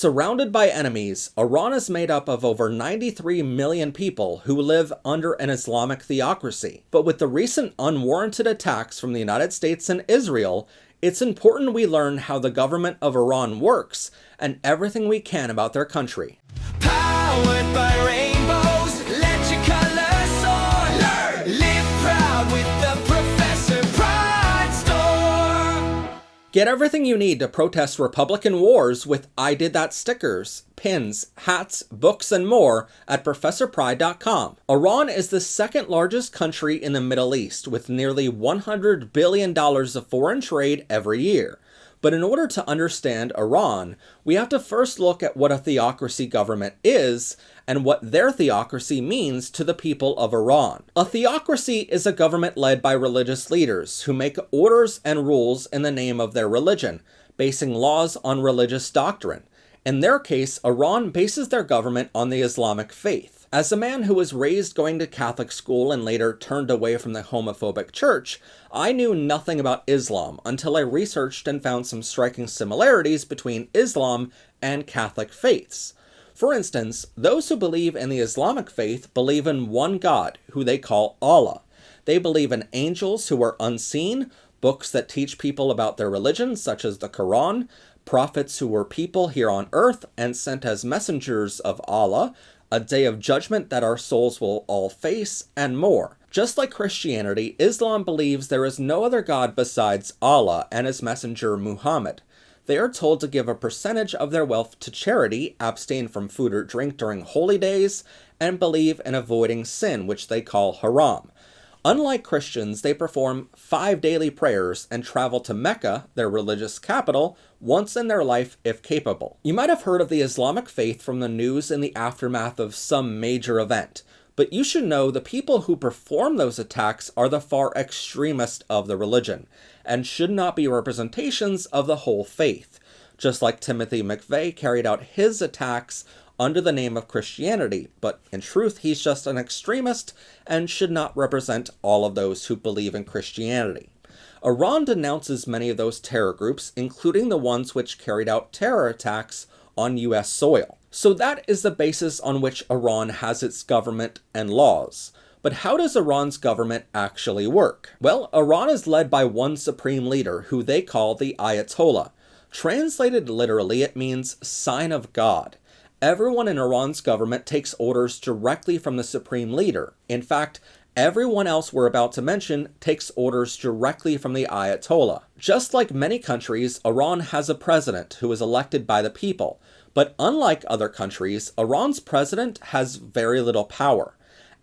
Surrounded by enemies, Iran is made up of over 93 million people who live under an Islamic theocracy. But with the recent unwarranted attacks from the United States and Israel, it's important we learn how the government of Iran works and everything we can about their country. Powered by rainbows, let your colors soar. Learn, live proud with the Professor Pride Store. Get everything you need to protest Republican wars with I Did That stickers, pins, hats, books, and more at ProfessorPride.com. Iran is the second largest country in the Middle East with nearly $100 billion of foreign trade every year. But in order to understand Iran, we have to first look at what a theocracy government is and what their theocracy means to the people of Iran. A theocracy is a government led by religious leaders who make orders and rules in the name of their religion, basing laws on religious doctrine. In their case, Iran bases their government on the Islamic faith. As a man who was raised going to Catholic school and later turned away from the homophobic church, I knew nothing about Islam until I researched and found some striking similarities between Islam and Catholic faiths. For instance, those who believe in the Islamic faith believe in one God, who they call Allah. They believe in angels who are unseen, books that teach people about their religion, such as the Quran, prophets who were people here on earth and sent as messengers of Allah, a day of judgment that our souls will all face, and more. Just like Christianity, Islam believes there is no other God besides Allah and his messenger Muhammad. They are told to give a percentage of their wealth to charity, abstain from food or drink during holy days, and believe in avoiding sin, which they call haram. Unlike Christians, they perform 5 daily prayers and travel to Mecca, their religious capital, once in their life if capable. You might have heard of the Islamic faith from the news in the aftermath of some major event, but you should know the people who perform those attacks are the far extremist of the religion, and should not be representations of the whole faith. Just like Timothy McVeigh carried out his attacks under the name of Christianity, but in truth he's just an extremist and should not represent all of those who believe in Christianity. Iran denounces many of those terror groups, including the ones which carried out terror attacks on US soil. So that is the basis on which Iran has its government and laws. But how does Iran's government actually work? Well, Iran is led by one supreme leader, who they call the Ayatollah. Translated literally, it means sign of God. Everyone in Iran's government takes orders directly from the supreme leader. In fact, everyone else we're about to mention takes orders directly from the Ayatollah. Just like many countries, Iran has a president who is elected by the people. But unlike other countries, Iran's president has very little power.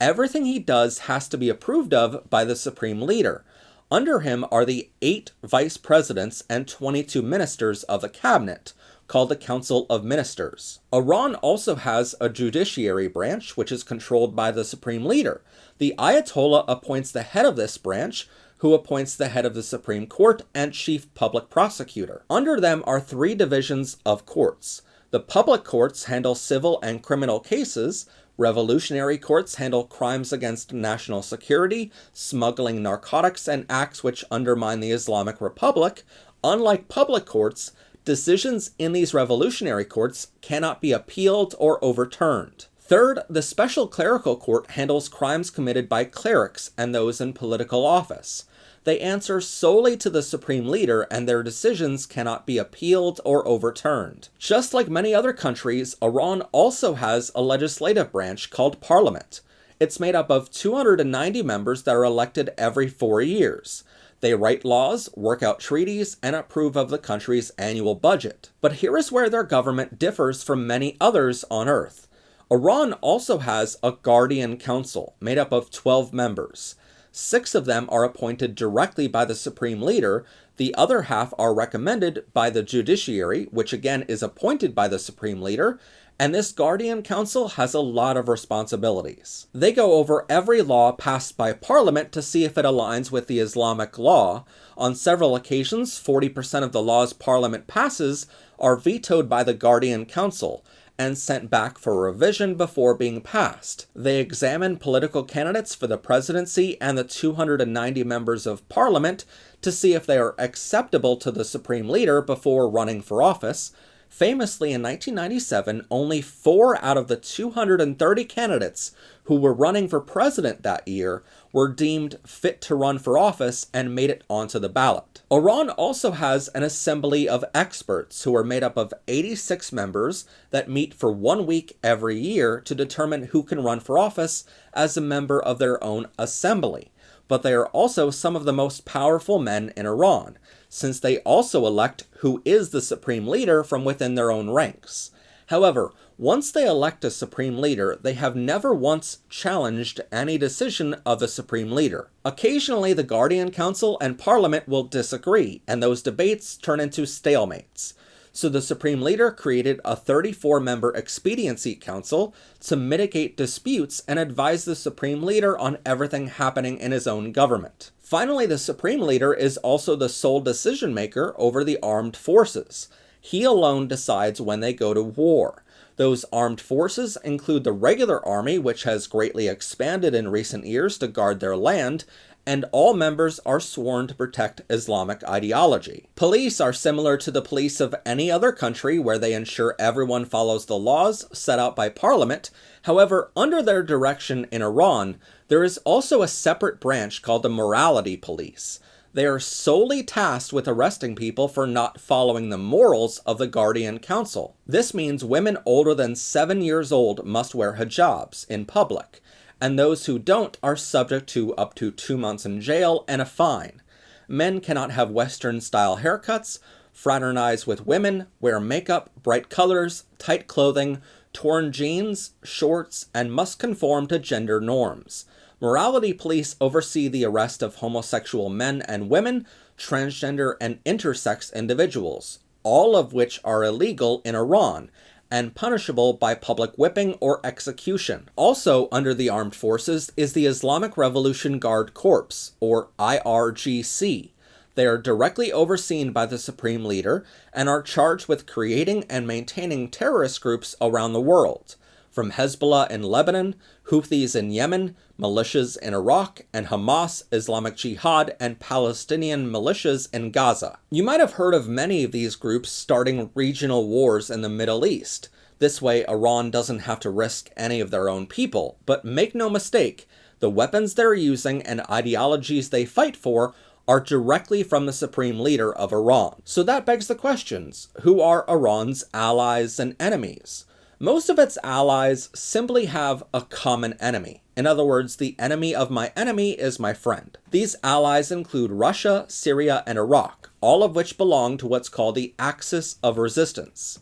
Everything he does has to be approved of by the supreme leader. Under him are the 8 vice presidents and 22 ministers of the cabinet, called the Council of Ministers. Iran also has a judiciary branch, which is controlled by the supreme leader. The Ayatollah appoints the head of this branch, who appoints the head of the Supreme Court and chief public prosecutor. Under them are 3 divisions of courts. The public courts handle civil and criminal cases. Revolutionary courts handle crimes against national security, smuggling narcotics, and acts which undermine the Islamic Republic. Unlike public courts, decisions in these revolutionary courts cannot be appealed or overturned. Third, the Special Clerical Court handles crimes committed by clerics and those in political office. They answer solely to the supreme leader, and their decisions cannot be appealed or overturned. Just like many other countries, Iran also has a legislative branch called Parliament. It's made up of 290 members that are elected every 4 years. They write laws, work out treaties, and approve of the country's annual budget. But here is where their government differs from many others on Earth. Iran also has a Guardian Council, made up of 12 members. 6 of them are appointed directly by the supreme leader. The other half are recommended by the judiciary, which again is appointed by the supreme leader. And this Guardian Council has a lot of responsibilities. They go over every law passed by Parliament to see if it aligns with the Islamic law. On several occasions, 40% of the laws Parliament passes are vetoed by the Guardian Council and sent back for revision before being passed. They examine political candidates for the presidency and the 290 members of Parliament to see if they are acceptable to the supreme leader before running for office. Famously, in 1997, only 4 out of the 230 candidates who were running for president that year were deemed fit to run for office and made it onto the ballot. Iran also has an assembly of experts who are made up of 86 members that meet for 1 week every year to determine who can run for office as a member of their own assembly. But they are also some of the most powerful men in Iran, since they also elect who is the supreme leader from within their own ranks. However, once they elect a supreme leader, they have never once challenged any decision of the supreme leader. Occasionally, the Guardian Council and Parliament will disagree, and those debates turn into stalemates. So the supreme leader created a 34-member expediency council to mitigate disputes and advise the supreme leader on everything happening in his own government. Finally, the supreme leader is also the sole decision maker over the armed forces. He alone decides when they go to war. Those armed forces include the regular army, which has greatly expanded in recent years to guard their land, and all members are sworn to protect Islamic ideology. Police are similar to the police of any other country, where they ensure everyone follows the laws set out by Parliament. However, under their direction in Iran, there is also a separate branch called the morality police. They are solely tasked with arresting people for not following the morals of the Guardian Council. This means women older than 7 years old must wear hijabs in public, and those who don't are subject to up to 2 months in jail and a fine. Men cannot have Western-style haircuts, fraternize with women, wear makeup, bright colors, tight clothing, torn jeans, shorts, and must conform to gender norms. Morality police oversee the arrest of homosexual men and women, transgender and intersex individuals, all of which are illegal in Iran and punishable by public whipping or execution. Also under the armed forces is the Islamic Revolution Guard Corps, or IRGC. They are directly overseen by the supreme leader and are charged with creating and maintaining terrorist groups around the world, from Hezbollah in Lebanon, Houthis in Yemen, militias in Iraq, and Hamas, Islamic Jihad, and Palestinian militias in Gaza. You might have heard of many of these groups starting regional wars in the Middle East. This way, Iran doesn't have to risk any of their own people. But make no mistake, the weapons they're using and ideologies they fight for are directly from the supreme leader of Iran. So that begs the questions: who are Iran's allies and enemies? Most of its allies simply have a common enemy. In other words, the enemy of my enemy is my friend. These allies include Russia, Syria, and Iraq, all of which belong to what's called the Axis of Resistance.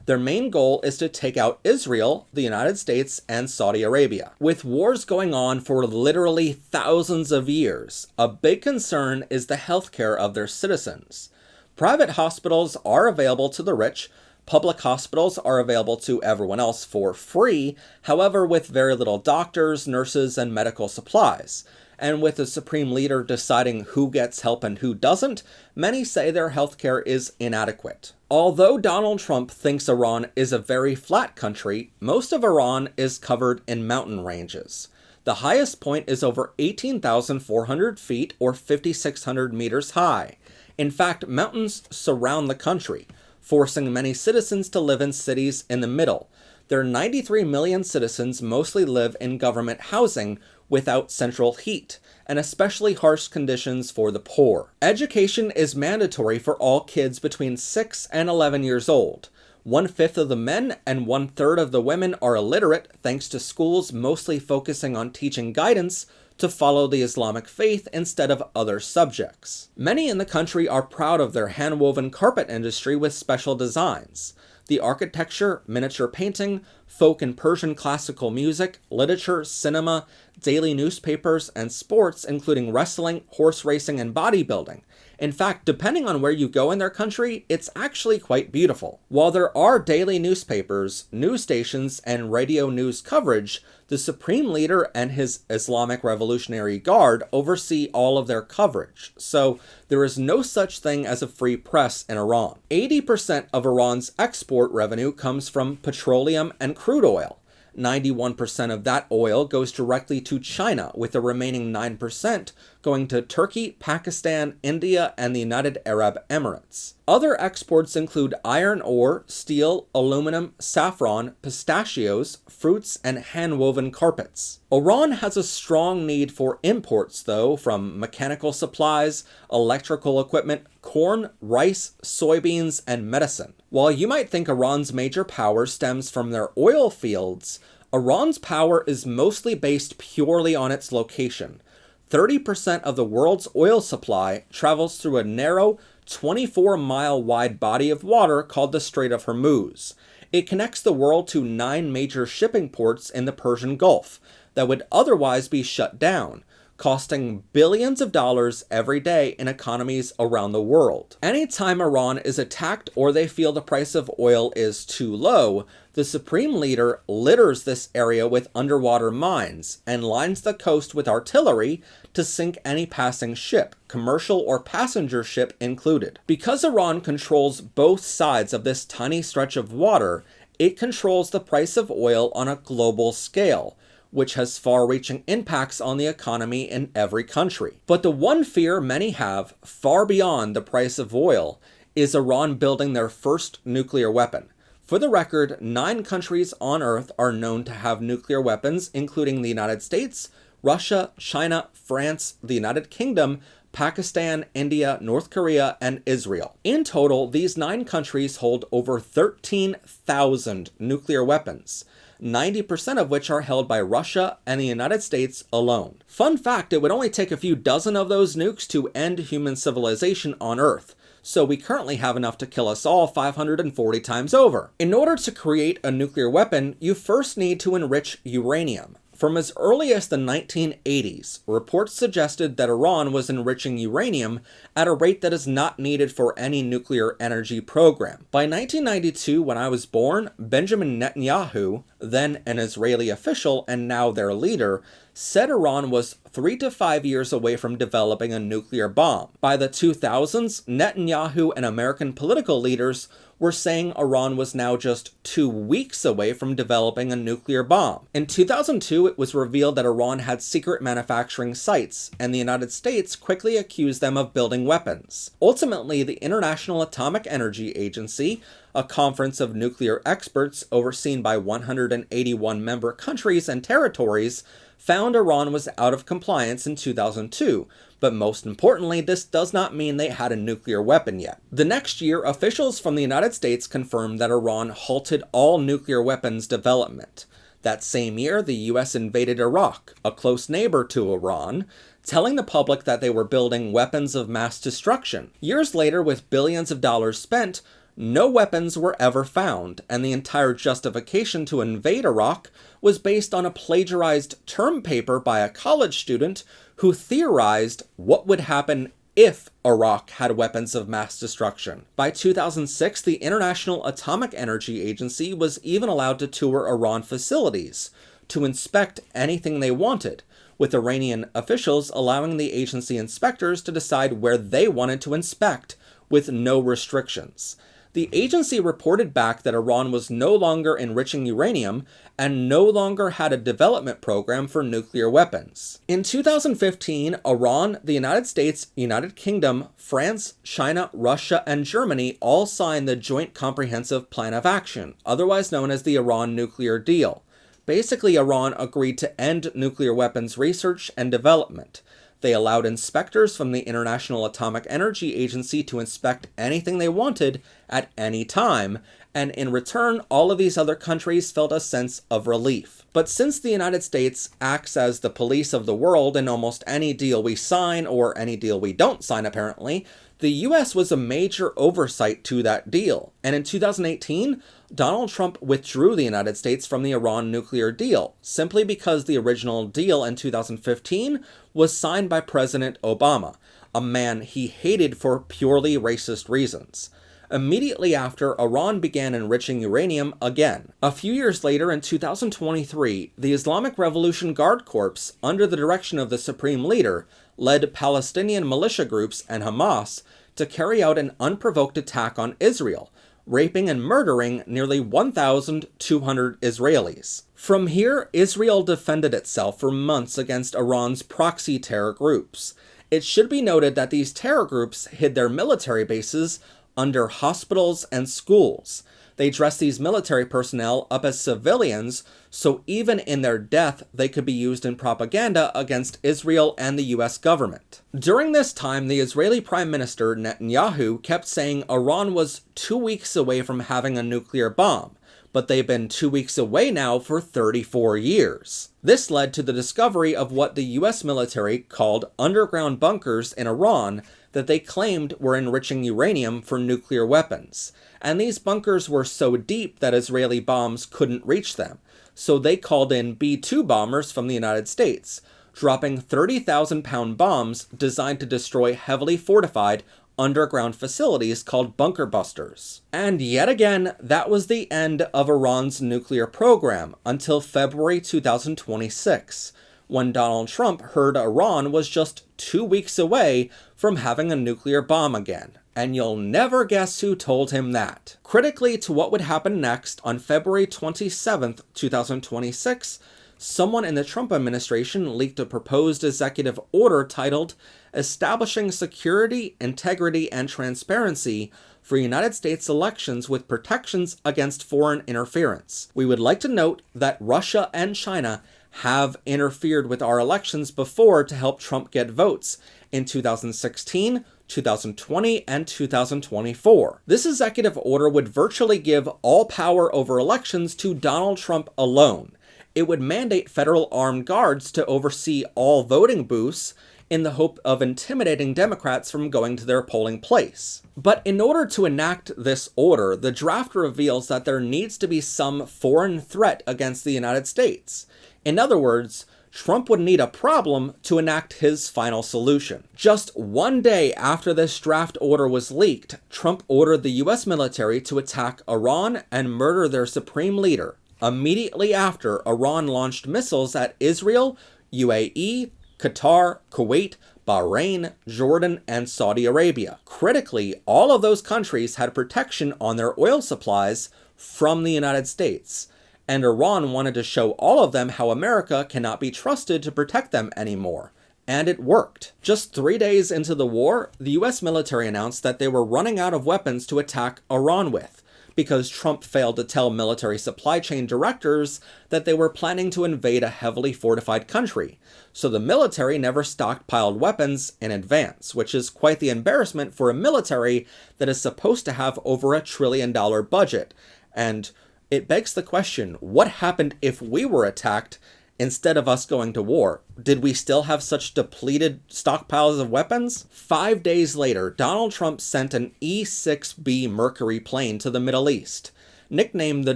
Their main goal is to take out Israel, the United States, and Saudi Arabia. With wars going on for literally thousands of years, a big concern is the healthcare of their citizens. Private hospitals are available to the rich. Public hospitals are available to everyone else for free, however, with very little doctors, nurses, and medical supplies. And with the supreme leader deciding who gets help and who doesn't, many say their healthcare is inadequate. Although Donald Trump thinks Iran is a very flat country, most of Iran is covered in mountain ranges. The highest point is over 18,400 feet or 5,600 meters high. In fact, mountains surround the country, forcing many citizens to live in cities in the middle. Their 93 million citizens mostly live in government housing without central heat, and especially harsh conditions for the poor. Education is mandatory for all kids between 6 and 11 years old. 1/5 of the men and 1/3 of the women are illiterate, thanks to schools mostly focusing on teaching guidance to follow the Islamic faith instead of other subjects. Many in the country are proud of their hand-woven carpet industry with special designs. The architecture, miniature painting, folk and Persian classical music, literature, cinema, daily newspapers, and sports, including wrestling, horse racing, and bodybuilding. In fact, depending on where you go in their country, it's actually quite beautiful. While there are daily newspapers, news stations, and radio news coverage, the supreme leader and his Islamic Revolutionary Guard oversee all of their coverage. So there is no such thing as a free press in Iran. 80% of Iran's export revenue comes from petroleum and crude oil. 91% of that oil goes directly to China, with the remaining 9% going to Turkey, Pakistan, India, and the United Arab Emirates. Other exports include iron ore, steel, aluminum, saffron, pistachios, fruits, and hand-woven carpets. Iran has a strong need for imports, though, from mechanical supplies, electrical equipment, corn, rice, soybeans, and medicine. While you might think Iran's major power stems from their oil fields, Iran's power is mostly based purely on its location. 30% of the world's oil supply travels through a narrow, 24-mile wide body of water called the Strait of Hormuz. It connects the world to 9 major shipping ports in the Persian Gulf that would otherwise be shut down, costing billions of dollars every day in economies around the world. Anytime Iran is attacked or they feel the price of oil is too low, the supreme leader litters this area with underwater mines and lines the coast with artillery to sink any passing ship, commercial or passenger ship included. Because Iran controls both sides of this tiny stretch of water, it controls the price of oil on a global scale, which has far-reaching impacts on the economy in every country. But the one fear many have, far beyond the price of oil, is Iran building their first nuclear weapon. For the record, 9 countries on Earth are known to have nuclear weapons, including the United States, Russia, China, France, the United Kingdom, Pakistan, India, North Korea, and Israel. In total, these 9 countries hold over 13,000 nuclear weapons, 90% of which are held by Russia and the United States alone. Fun fact, it would only take a few dozen of those nukes to end human civilization on Earth, so we currently have enough to kill us all 540 times over. In order to create a nuclear weapon, you first need to enrich uranium. From as early as the 1980s, reports suggested that Iran was enriching uranium at a rate that is not needed for any nuclear energy program. By 1992, when I was born, Benjamin Netanyahu, then an Israeli official and now their leader, said Iran was 3 to 5 years away from developing a nuclear bomb. By the 2000s, Netanyahu and American political leaders were saying Iran was now just 2 weeks away from developing a nuclear bomb. In 2002, it was revealed that Iran had secret manufacturing sites, and the United States quickly accused them of building weapons. Ultimately, the International Atomic Energy Agency, a conference of nuclear experts overseen by 181 member countries and territories, found Iran was out of compliance in 2002, but most importantly, this does not mean they had a nuclear weapon yet. The next year, officials from the United States confirmed that Iran halted all nuclear weapons development. That same year, the US invaded Iraq, a close neighbor to Iran, telling the public that they were building weapons of mass destruction. Years later, with billions of dollars spent, no weapons were ever found, and the entire justification to invade Iraq was based on a plagiarized term paper by a college student who theorized what would happen if Iraq had weapons of mass destruction. By 2006, the International Atomic Energy Agency was even allowed to tour Iran facilities to inspect anything they wanted, with Iranian officials allowing the agency inspectors to decide where they wanted to inspect, with no restrictions. The agency reported back that Iran was no longer enriching uranium and no longer had a development program for nuclear weapons. In 2015, Iran, the United States, United Kingdom, France, China, Russia, and Germany all signed the Joint Comprehensive Plan of Action, otherwise known as the Iran Nuclear Deal. Basically, Iran agreed to end nuclear weapons research and development. They allowed inspectors from the International Atomic Energy Agency to inspect anything they wanted at any time, and in return, all of these other countries felt a sense of relief. But since the United States acts as the police of the world in almost any deal we sign, or any deal we don't sign apparently, the US was a major oversight to that deal. And in 2018, Donald Trump withdrew the United States from the Iran nuclear deal, simply because the original deal in 2015 was signed by President Obama, a man he hated for purely racist reasons. Immediately after, Iran began enriching uranium again. A few years later, in 2023, the Islamic Revolution Guard Corps, under the direction of the Supreme Leader, led Palestinian militia groups and Hamas to carry out an unprovoked attack on Israel, raping and murdering nearly 1,200 Israelis. From here, Israel defended itself for months against Iran's proxy terror groups. It should be noted that these terror groups hid their military bases under hospitals and schools. They dressed these military personnel up as civilians, so even in their death, they could be used in propaganda against Israel and the US government. During this time, the Israeli Prime Minister Netanyahu kept saying Iran was 2 weeks away from having a nuclear bomb, but they've been 2 weeks away now for 34 years. This led to the discovery of what the US military called underground bunkers in Iran that they claimed were enriching uranium for nuclear weapons. And these bunkers were so deep that Israeli bombs couldn't reach them, so they called in B-2 bombers from the United States, dropping 30,000-pound bombs designed to destroy heavily fortified underground facilities called bunker busters. And yet again, that was the end of Iran's nuclear program until February 2026, when Donald Trump heard Iran was just 2 weeks away from having a nuclear bomb again. And you'll never guess who told him that. Critically to what would happen next, on February 27th, 2026, someone in the Trump administration leaked a proposed executive order titled Establishing Security, Integrity, and Transparency for United States Elections with Protections Against Foreign Interference. We would like to note that Russia and China have interfered with our elections before to help Trump get votes in 2016, 2020, and 2024. This executive order would virtually give all power over elections to Donald Trump alone. It would mandate federal armed guards to oversee all voting booths in the hope of intimidating Democrats from going to their polling place. But in order to enact this order, the draft reveals that there needs to be some foreign threat against the United States. In other words, Trump would need a problem to enact his final solution. Just 1 day after this draft order was leaked, Trump ordered the US military to attack Iran and murder their supreme leader, immediately after Iran launched missiles at Israel, UAE, Qatar, Kuwait, Bahrain, Jordan, and Saudi Arabia. Critically, all of those countries had protection on their oil supplies from the United States, and Iran wanted to show all of them how America cannot be trusted to protect them anymore. And it worked. Just 3 days into the war, the US military announced that they were running out of weapons to attack Iran with, because Trump failed to tell military supply chain directors that they were planning to invade a heavily fortified country. So the military never stockpiled weapons in advance, which is quite the embarrassment for a military that is supposed to have over $1 trillion budget. And it begs the question, what happened if we were attacked instead of us going to war? Did we still have such depleted stockpiles of weapons? 5 days later, Donald Trump sent an E-6B Mercury plane to the Middle East. Nicknamed the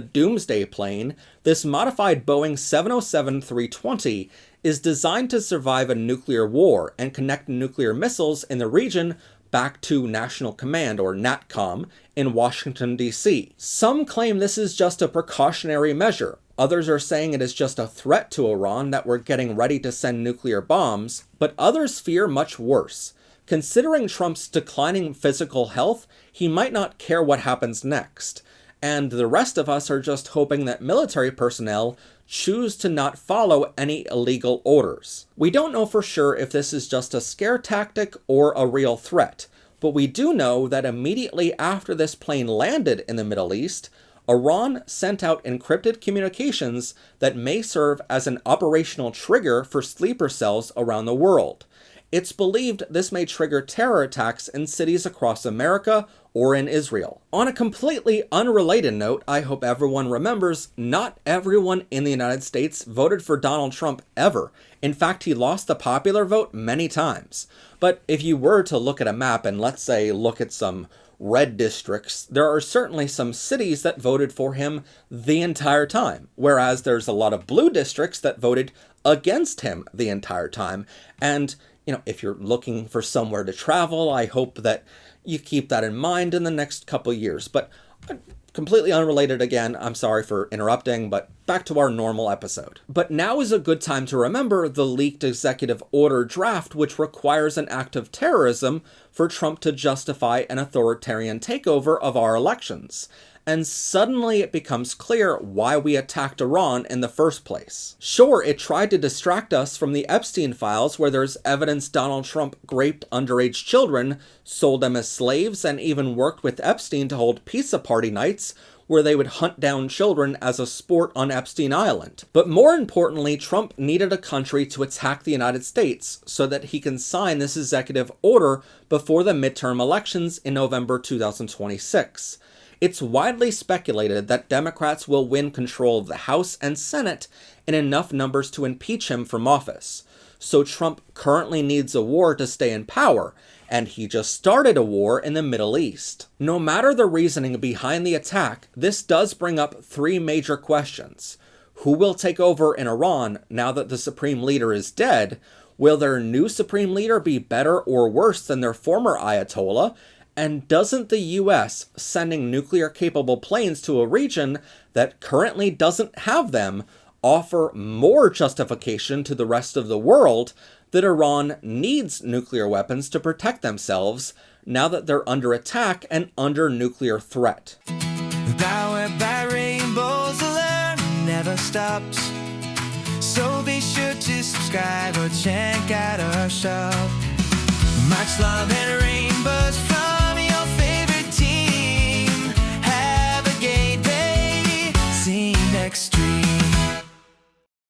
Doomsday Plane, this modified Boeing 707-320 is designed to survive a nuclear war and connect nuclear missiles in the region back to National Command, or NATCOM, in Washington, D.C. Some claim this is just a precautionary measure. Others are saying it is just a threat to Iran that we're getting ready to send nuclear bombs, but others fear much worse. Considering Trump's declining physical health, he might not care what happens next. And the rest of us are just hoping that military personnel choose to not follow any illegal orders. We don't know for sure if this is just a scare tactic or a real threat, but we do know that immediately after this plane landed in the Middle East, Iran sent out encrypted communications that may serve as an operational trigger for sleeper cells around the world. It's believed this may trigger terror attacks in cities across America or in Israel. On a completely unrelated note, I hope everyone remembers not everyone in the United States voted for Donald Trump ever. In fact, he lost the popular vote many times. But if you were to look at a map and let's say look at some red districts, there are certainly some cities that voted for him the entire time, whereas there's a lot of blue districts that voted against him the entire time. And if you're looking for somewhere to travel, I hope that you keep that in mind in the next couple years. But completely unrelated again, I'm sorry for interrupting, but back to our normal episode. But now is a good time to remember the leaked executive order draft, which requires an act of terrorism for Trump to justify an authoritarian takeover of our elections. and suddenly it becomes clear why we attacked Iran in the first place. Sure, it tried to distract us from the Epstein files, where there's evidence Donald Trump raped underage children, sold them as slaves, and even worked with Epstein to hold pizza party nights where they would hunt down children as a sport on Epstein Island. But more importantly, Trump needed a country to attack the United States so that he can sign this executive order before the midterm elections in November 2026. It's widely speculated that Democrats will win control of the House and Senate in enough numbers to impeach him from office. So Trump currently needs a war to stay in power, and he just started a war in the Middle East. No matter the reasoning behind the attack, this does bring up three major questions. Who will take over in Iran now that the supreme leader is dead? Will their new supreme leader be better or worse than their former Ayatollah? And doesn't the US sending nuclear-capable planes to a region that currently doesn't have them offer more justification to the rest of the world that Iran needs nuclear weapons to protect themselves now that they're under attack and under nuclear threat? Powered by rainbows, alert never stops. So be sure to subscribe or check out our shop. Much love and